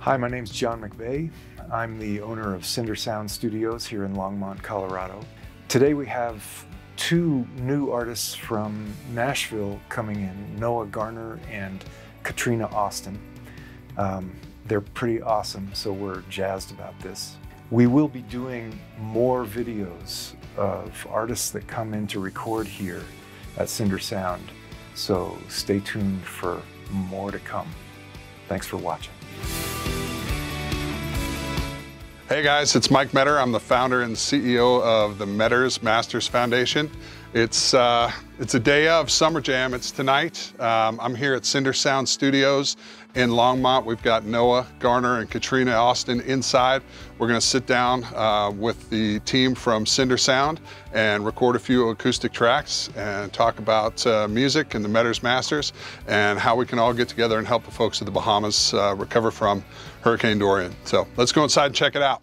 Hi, my name's John McVeigh. I'm the owner of Cinder Sound Studios here in Longmont, Colorado. Today we have two new artists from Nashville coming in, Noah Garner and Katrina Austin. They're pretty awesome, so we're jazzed about this. We will be doing more videos of artists that come in to record here at Cinder Sound, so stay tuned for more to come. Thanks for watching. Hey guys, it's Mike Meador. I'm the founder and CEO of the Meador's Masters Foundation. It's a day of Summer Jam. It's tonight. I'm here at Cinder Sound Studios in Longmont. We've got Noah Garner and Katrina Austin inside. We're going to sit down with the team from Cinder Sound and record a few acoustic tracks and talk about music and the Meador's Masters and how we can all get together and help the folks of the Bahamas recover from Hurricane Dorian. So let's go inside and check it out.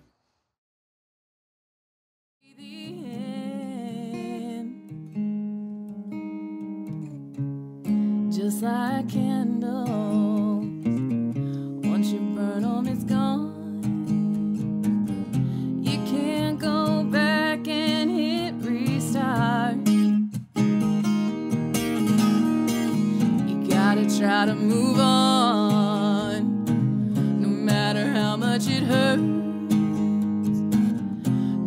Just like candles, once you burn them, it's gone. You can't go back and hit restart. You gotta try to move on, no matter how much it hurts.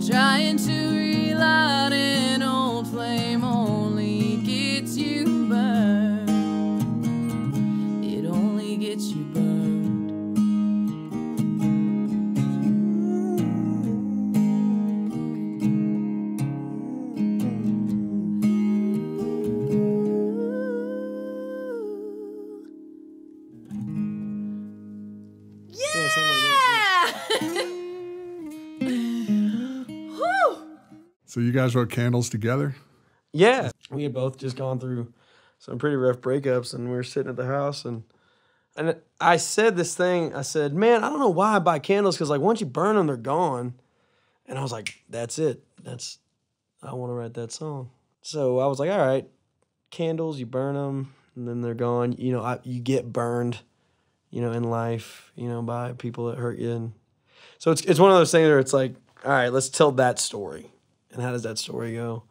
Trying to relight an old flame only gets you burned. Gets you burned. Yeah! So you guys wrote Candles together? Yeah. We had both just gone through some pretty rough breakups, and we were sitting at the house, and I said this thing. I said, man, I don't know why I buy candles, because like once you burn them, they're gone. And I was like, that's it. I want to write that song. So I was like, all right, candles, you burn them, and then they're gone. You know, you get burned, you know, in life, you know, by people that hurt you. And so it's one of those things where it's like, all right, let's tell that story. And how does that story go?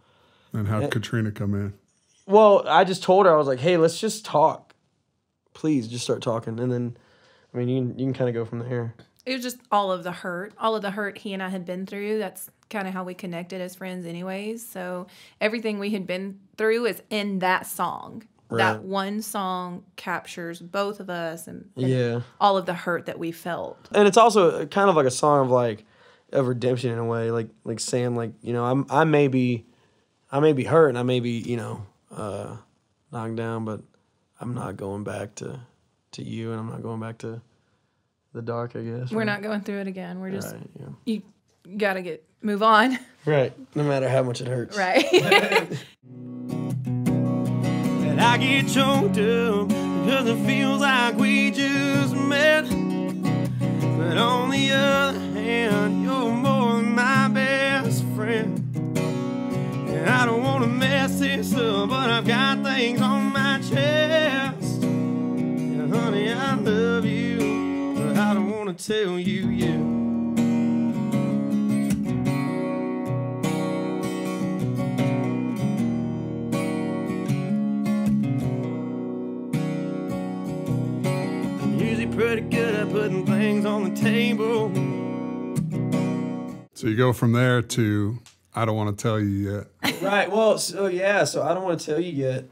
And how'd Katrina come in? Well, I just told her, I was like, hey, let's just talk. Please just start talking. And then, I mean, you can kind of go from there. It was just all of the hurt he and I had been through. That's kind of how we connected as friends anyways. So everything we had been through is in that song. Right. That one song captures both of us and all of the hurt that we felt. And it's also kind of like a song of redemption in a way, like saying, like, you know, I may be hurt and I may be, you know, knocked down, but I'm not going back to you, and I'm not going back to the dark, I guess. We're not going through it again. We're just, right, yeah. You gotta move on. Right, no matter how much it hurts. Right. And I get choked up because it feels like we just met. But on the other hand, you're more than my best friend. And I don't want to mess this up, but I've got things on my chest. And honey, I love you, but I don't want to tell you yet. I'm usually pretty good at putting things on the table. So you go from there to I don't want to tell you yet. Right. Well, so I don't want to tell you yet.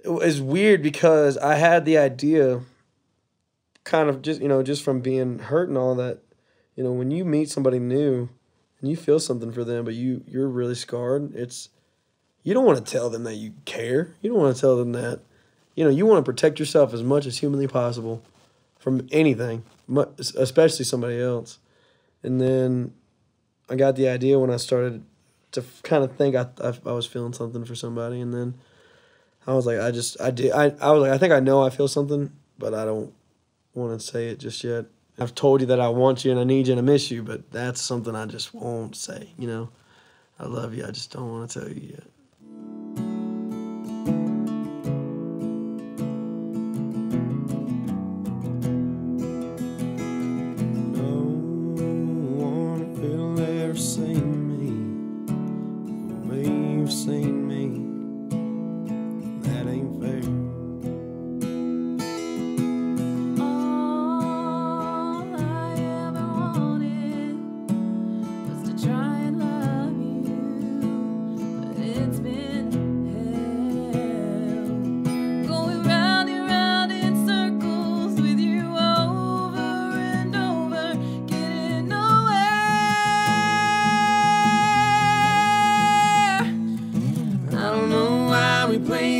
It was weird because I had the idea kind of just from being hurt and all that, you know, when you meet somebody new and you feel something for them, but you're really scarred, you don't want to tell them that you care. You don't want to tell them that, you know, you want to protect yourself as much as humanly possible from anything, especially somebody else. And then I got the idea when I started to kind of think I was feeling something for somebody, and then I was like, I was like, I think I know I feel something, but I don't want to say it just yet. I've told you that I want you and I need you and I miss you, but that's something I just won't say, you know. I love you, I just don't want to tell you yet.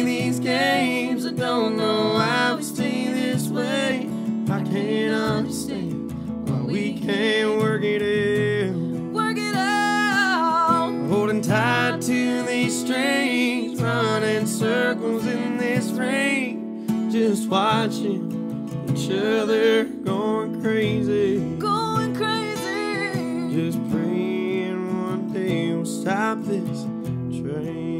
play these games. I don't know why we stay this way. I can't understand why we can't work it out. Work it out. Holding tight to these strings, running circles in this ring, just watching each other going crazy. Going crazy. Just praying one day we'll stop this train.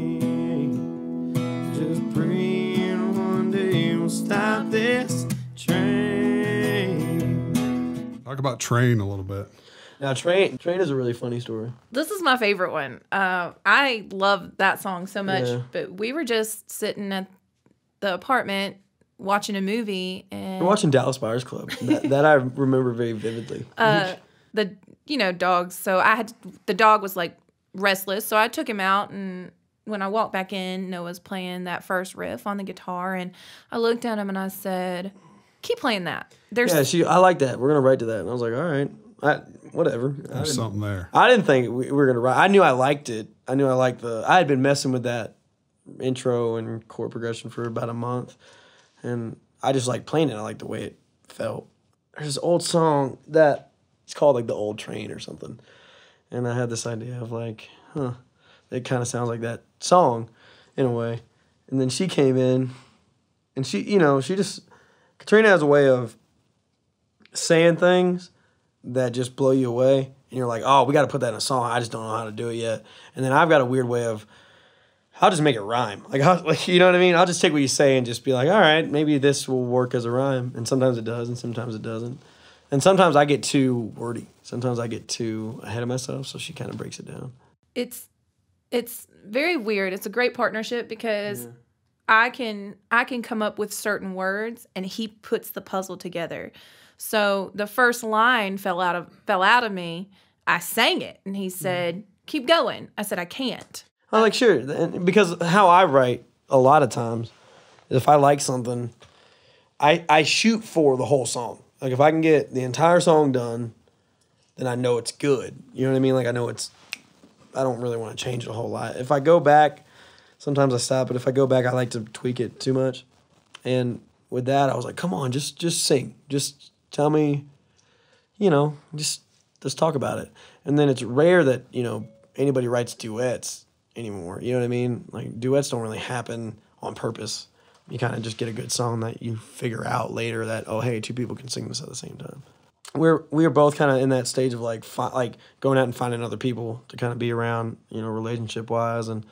Just praying one day we'll stop this train. Talk about Train a little bit. Now, Train is a really funny story. This is my favorite one. I love that song so much, Yeah. but we were just sitting at the apartment watching a movie, and We're watching Dallas Buyers Club. That I remember very vividly. dogs. So the dog was like restless, so I took him out, and when I walked back in, Noah's playing that first riff on the guitar, and I looked at him and I said, "Keep playing that." I like that. We're gonna write to that, and I was like, all right, whatever. There's something there. I didn't think we were gonna write. I knew I liked it. I knew I liked I had been messing with that intro and chord progression for about a month, and I just liked playing it. I liked the way it felt. There's this old song that it's called like The Old Train or something, and I had this idea of like, it kind of sounds like that song in a way. And then she came in, and Katrina has a way of saying things that just blow you away, and you're like, oh, we got to put that in a song. I just don't know how to do it yet. And then I've got a weird way of, I'll just make it rhyme. Like, you know what I mean? I'll just take what you say and just be like, all right, maybe this will work as a rhyme. And sometimes it does, and sometimes it doesn't. And sometimes I get too wordy. Sometimes I get too ahead of myself, so she kind of breaks it down. It's very weird. It's a great partnership because I can come up with certain words, and he puts the puzzle together. So the first line fell out of me. I sang it, and he said, "Keep going." I said, "I can't." I'm like, sure. Because how I write a lot of times is if I like something, I shoot for the whole song. Like if I can get the entire song done, then I know it's good. You know what I mean? Like I don't really want to change it a whole lot. If I go back, sometimes I stop, but if I go back, I like to tweak it too much. And with that, I was like, come on, just sing. Just tell me, just talk about it. And then it's rare that, anybody writes duets anymore. You know what I mean? Like duets don't really happen on purpose. You kind of just get a good song that you figure out later that, oh, hey, two people can sing this at the same time. We are both kind of in that stage of like going out and finding other people to kind of be around, relationship wise, and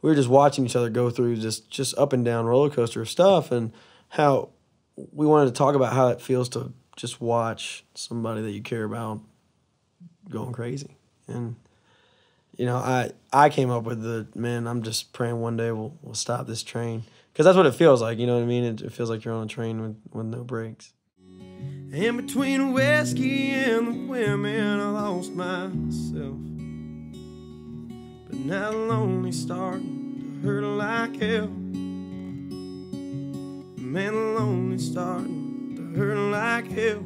we were just watching each other go through just up and down roller coaster of stuff, and how we wanted to talk about how it feels to just watch somebody that you care about going crazy. And I came up with I'm just praying one day we'll stop this train, because that's what it feels like. You know what I mean? It feels like you're on a train with no brakes. And between whiskey and the women, I lost myself. But now the lonely starting to hurt like hell. Man, the lonely starting to hurt like hell.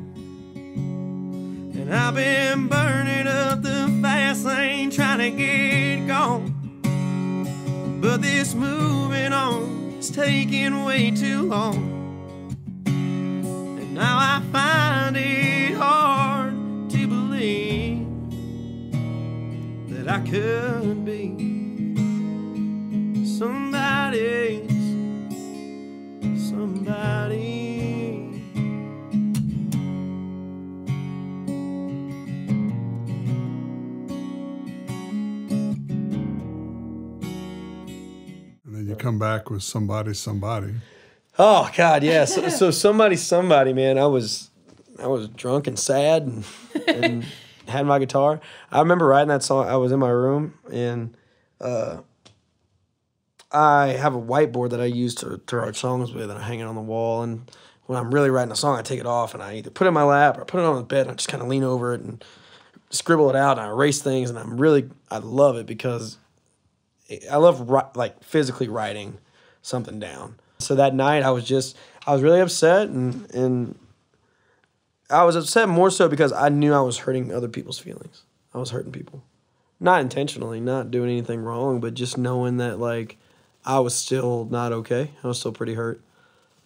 And I've been burning up the fast lane trying to get gone. But this moving on is taking way too long. Now I find it hard to believe that I could be somebody. And then you come back with somebody. Oh God, yeah. So somebody, man. I was drunk and sad and had my guitar. I remember writing that song. I was in my room, and I have a whiteboard that I use to write songs with, and I hang it on the wall. And when I'm really writing a song, I take it off and I either put it in my lap or put it on the bed, and I just kind of lean over it and scribble it out, and I erase things, and I love it because I love physically writing something down. So that night I was really upset, and I was upset more so because I knew I was hurting other people's feelings. I was hurting people. Not intentionally, not doing anything wrong, but just knowing that I was still not okay. I was still pretty hurt.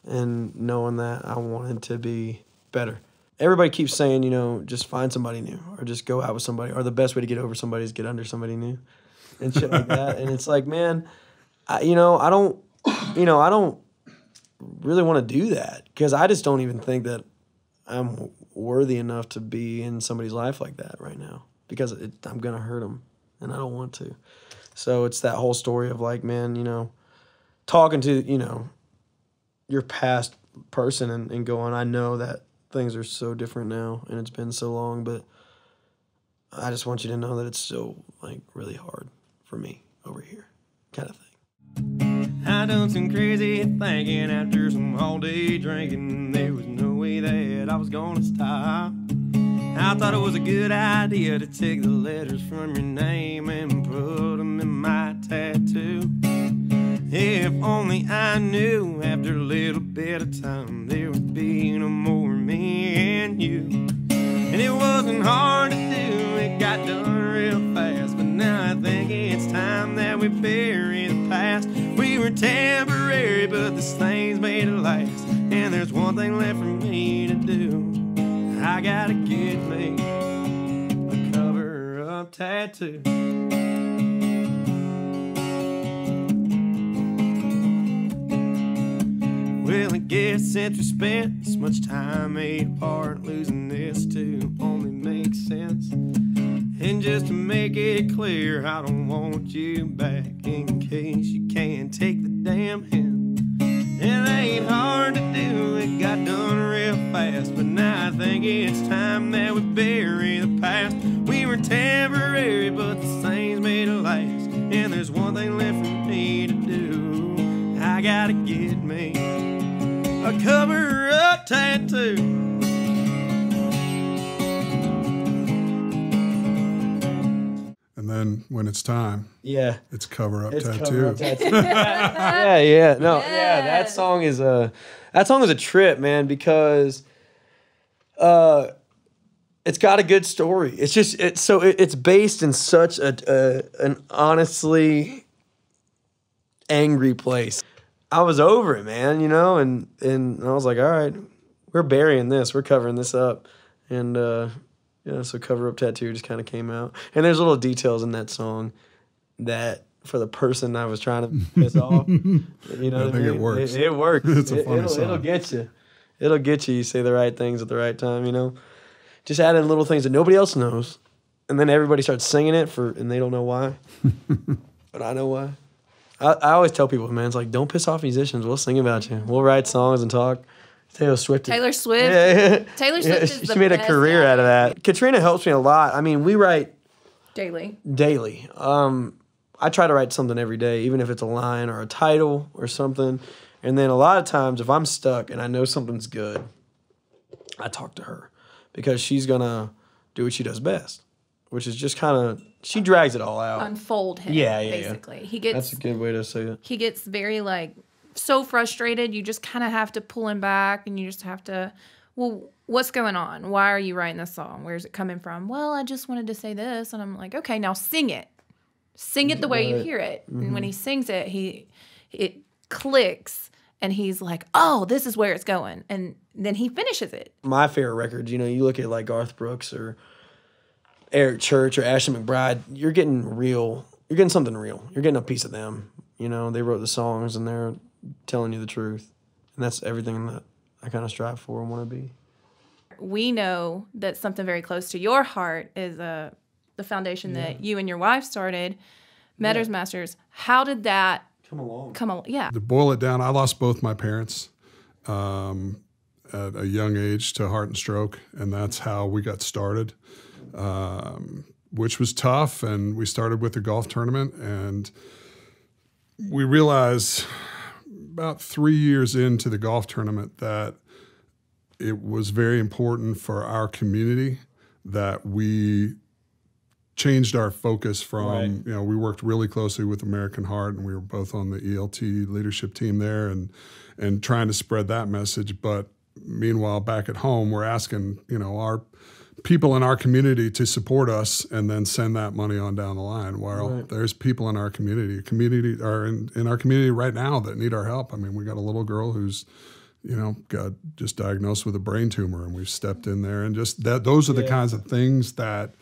And knowing that, I wanted to be better. Everybody keeps saying, you know, just find somebody new or just go out with somebody, or the best way to get over somebody is get under somebody new and shit like that. And it's like, man, I don't really want to do that because I just don't even think that I'm worthy enough to be in somebody's life like that right now because I'm going to hurt them and I don't want to. So it's that whole story of like, man, you know, talking to, you know, your past person and going, I know that things are so different now and it's been so long, but I just want you to know that it's still like really hard for me over here kind of thing. I done some crazy thinking after some all-day drinking. There was no way that I was gonna stop. I thought it was a good idea to take the letters from your name and put them in my tattoo. If only I knew after a little bit of time there would be no more me and you. And it wasn't hard to do, it got done real fast. But now I think it's time that we bury the past. We were temporary, but this thing's made to last. And there's one thing left for me to do. I gotta get me a cover-up tattoo. Well, I guess since we spent this much time apart, losing this too only makes sense. And just to make it clear, I don't want you back in case you can't take the damn hint. It ain't hard to do, it got done real fast. But now I think it's time that we bury the past. We were temporary, but the thing's made to last. And there's one thing left for me to do. I gotta get me a cover-up tattoo. And then when it's time, Yeah. it's cover-up It's tattoo. cover-up tattoo. yeah. No, yeah, that song is a trip, man, because it's got a good story. It's just it's based in such an honestly angry place. I was over it, man, you know, and I was like, all right, we're burying this, we're covering this up, and so Cover Up Tattoo just kind of came out, and there's little details in that song that for the person I was trying to piss off, you know, I think it works. It works. It's a funny song. It'll get you. It'll get you. You say the right things at the right time, you know. Just add in little things that nobody else knows, and then everybody starts singing it and they don't know why, but I know why. I always tell people, man, it's like, don't piss off musicians. We'll sing about you. We'll write songs and talk. Taylor Swift. Taylor Swift. Yeah. Taylor Swift is the she made a best career at out of that. Katrina helps me a lot. I mean, we write daily. I try to write something every day, even if it's a line or a title or something. And then a lot of times, if I'm stuck and I know something's good, I talk to her because she's going to do what she does best, which is just kind of, she drags it all out. Unfold him, basically. Yeah. That's a good way to say it. He gets very, like, so frustrated, you just kind of have to pull him back, and you just have to, well, what's going on? Why are you writing this song? Where's it coming from? Well, I just wanted to say this. And I'm like, okay, now sing it. Sing it the way you hear it. Mm-hmm. And when he sings it, it clicks, and he's like, oh, this is where it's going. And then he finishes it. My favorite records, you know, you look at like Garth Brooks or Eric Church or Ashley McBryde, you're getting real. You're getting something real. You're getting a piece of them. You know, they wrote the songs, and they're telling you the truth. And that's everything that I kind of strive for and want to be. We know that something very close to your heart is the foundation that you and your wife started, Meador's Masters. How did that come along? Yeah. To boil it down, I lost both my parents at a young age to heart and stroke, and that's how we got started, which was tough. And we started with a golf tournament, and we realized about 3 years into the golf tournament that it was very important for our community that we changed our focus from, you know, we worked really closely with American Heart, and we were both on the ELT leadership team there and trying to spread that message. But meanwhile, back at home, we're asking, you know, our people in our community to support us and then send that money on down the line. Well, there's people in our community are in our community right now that need our help. I mean, we got a little girl who's, you know, got just diagnosed with a brain tumor, and we've stepped in there, and just that. Those are the kinds of things that.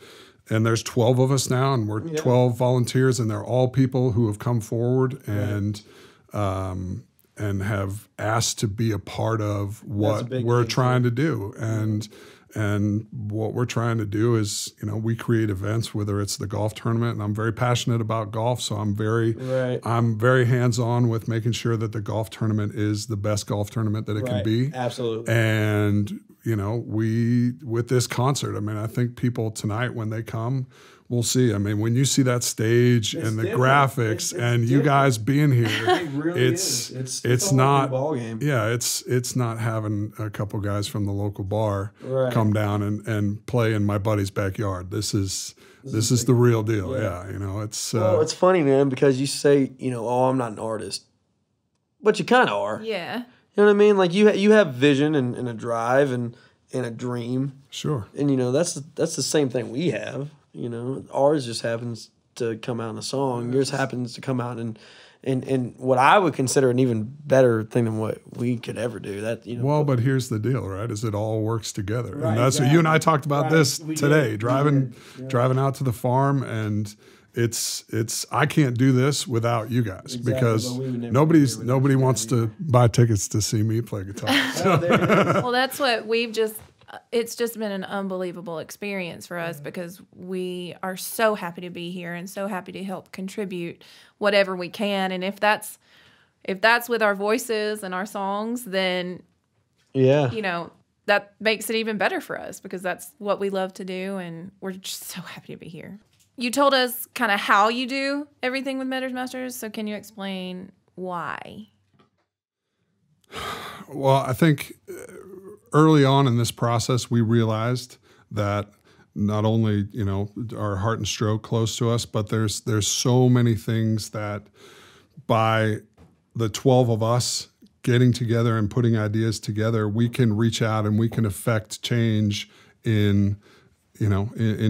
And there's 12 of us now, and we're 12 volunteers, and they're all people who have come forward and have asked to be a part of what we're trying to do. And what we're trying to do is, you know, we create events, whether it's the golf tournament, and I'm very passionate about golf, so I'm very hands-on with making sure that the golf tournament is the best golf tournament that it can be. Absolutely. And, you know, with this concert, I mean, I think people tonight when they come, we'll see. I mean, when you see that stage and the graphics and you guys being here, it really it's not ball game. Yeah, it's not having a couple guys from the local bar come down and play in my buddy's backyard. This is the real deal. Yeah, you know, it's well, it's funny, man, because you say, you know, oh, I'm not an artist, but you kind of are. Yeah. You know what I mean? Like you have vision and a drive and a dream. Sure. And you know that's the same thing we have. You know, ours just happens to come out in a song. Yours happens to come out in what I would consider an even better thing than what we could ever do. That, you know. Well, but here's the deal, right? Is it all works together, and that's what you and I talked about this today. Driving out to the farm, and it's I can't do this without you guys because nobody wants to buy tickets to see me play guitar. So. Well, that's what it's just been an unbelievable experience for us because we are so happy to be here and so happy to help contribute whatever we can. And if that's with our voices and our songs, then you know, that makes it even better for us because that's what we love to do, and we're just so happy to be here. You told us kind of how you do everything with Meador's Masters, so can you explain why? Well, I think early on in this process, we realized that not only, you know, our Heart and Stroke close to us, but there's so many things that by the 12 of us getting together and putting ideas together, we can reach out and we can affect change in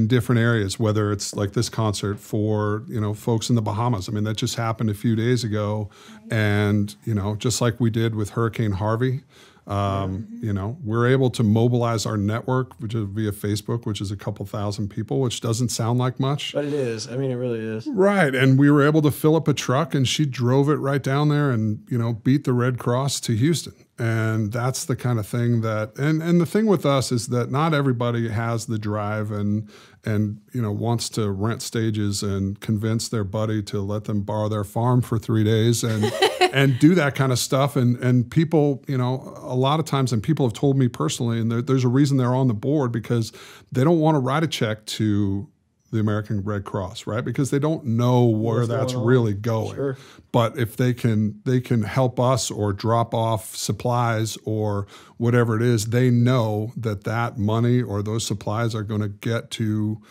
different areas, whether it's like this concert for, you know, folks in the Bahamas. I mean, that just happened a few days ago. And, you know, just like we did with Hurricane Harvey, you know, we're able to mobilize our network, which is via Facebook, which is a couple thousand people, which doesn't sound like much. But it is. I mean, it really is. Right. And we were able to fill up a truck, and she drove it right down there and, you know, beat the Red Cross to Houston. And that's the kind of thing that, and the thing with us is that not everybody has the drive and you know, wants to rent stages and convince their buddy to let them borrow their farm for 3 days and do that kind of stuff. And people, you know, a lot of times, and people have told me personally, and there's a reason they're on the board because they don't want to write a check to the American Red Cross, right? Because they don't know where that's really going. Sure. But if they can help us or drop off supplies or whatever it is, they know that money or those supplies are going to get to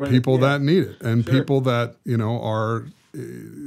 people that need it, and people that, you know, are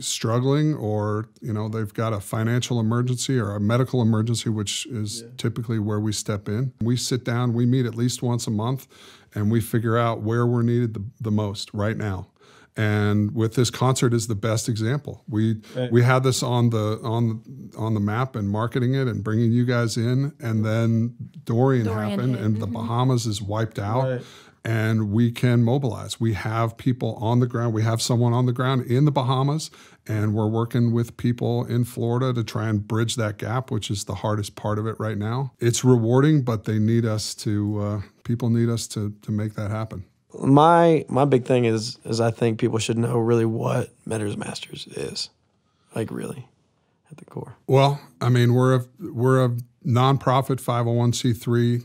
struggling, or, you know, they've got a financial emergency or a medical emergency, which is typically where we step in. We sit down, we meet at least once a month, and we figure out where we're needed the most right now. And with this concert is the best example. We had this on the map and marketing it and bringing you guys in, and then Dorian happened, and the Bahamas is wiped out. Right. And we can mobilize. We have people on the ground. We have someone on the ground in the Bahamas, and we're working with people in Florida to try and bridge that gap, which is the hardest part of it right now. It's rewarding, but they need us to. People need us to make that happen. My big thing is I think people should know really what Meador's Masters is, like really, at the core. Well, I mean, we're a nonprofit 501c3.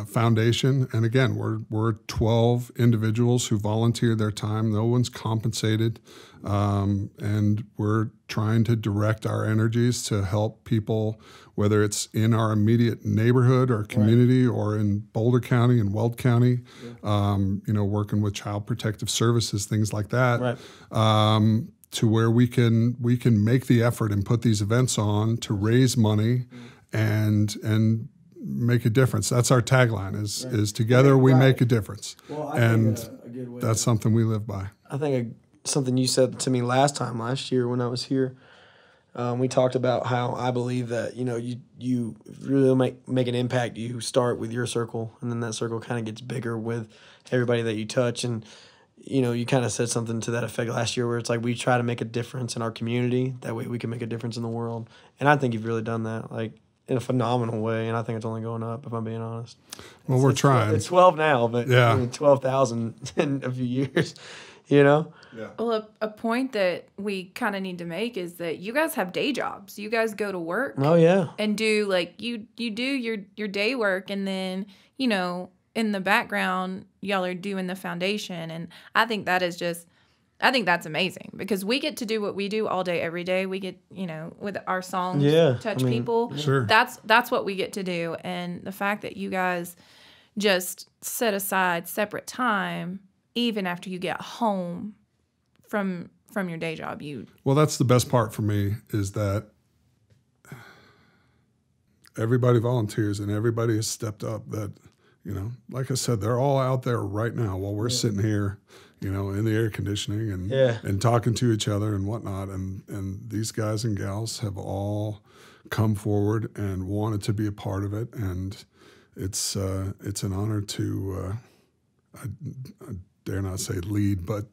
Foundation, and again, we're 12 individuals who volunteer their time. No one's compensated, and we're trying to direct our energies to help people, whether it's in our immediate neighborhood or community, or in Boulder County and Weld County. You know, working with Child Protective Services, things like that, to where we can make the effort and put these events on to raise money and make a difference. That's our tagline is together we make a difference. Well, and think a good way that's something we live by. I think something you said to me last year when I was here, we talked about how I believe that, you really make an impact. You start with your circle, and then that circle kind of gets bigger with everybody that you touch. And, you kind of said something to that effect last year where it's like we try to make a difference in our community. That way we can make a difference in the world. And I think you've really done that, like, in a phenomenal way. And I think it's only going up, if I'm being honest. Well, we're trying. It's 12 now, but yeah. 12,000 in a few years, Yeah. Well, a point that we kind of need to make is that you guys have day jobs. You guys go to work. Oh, yeah. And do, like, you do your day work, and then, in the background, y'all are doing the foundation. And I think that's amazing, because we get to do what we do all day, every day. We get, with our songs, touch people. Sure. That's what we get to do. And the fact that you guys just set aside separate time, even after you get home from your day job, Well, that's the best part for me, is that everybody volunteers and everybody has stepped up. That, like I said, they're all out there right now while we're sitting here, in the air conditioning and talking to each other and whatnot. And these guys and gals have all come forward and wanted to be a part of it. And it's an honor to, I dare not say lead, but,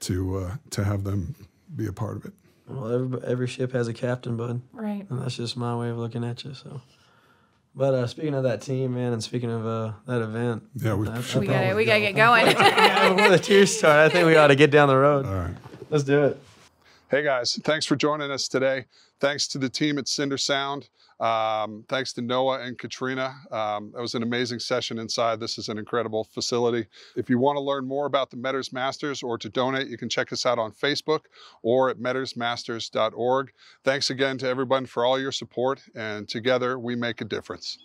to have them be a part of it. Well, every ship has a captain, bud. Right. And that's just my way of looking at you, so. But speaking of that team, man, and speaking of that event. Yeah, we gotta get going. Before the tears start, I think we ought to get down the road. All right. Let's do it. Hey guys, thanks for joining us today. Thanks to the team at Cinder Sound. Thanks to Noah and Katrina. That was an amazing session inside. This is an incredible facility. If you want to learn more about the Meador's Masters or to donate, you can check us out on Facebook or at meadorsmasters.org. Thanks again to everyone for all your support, and together we make a difference.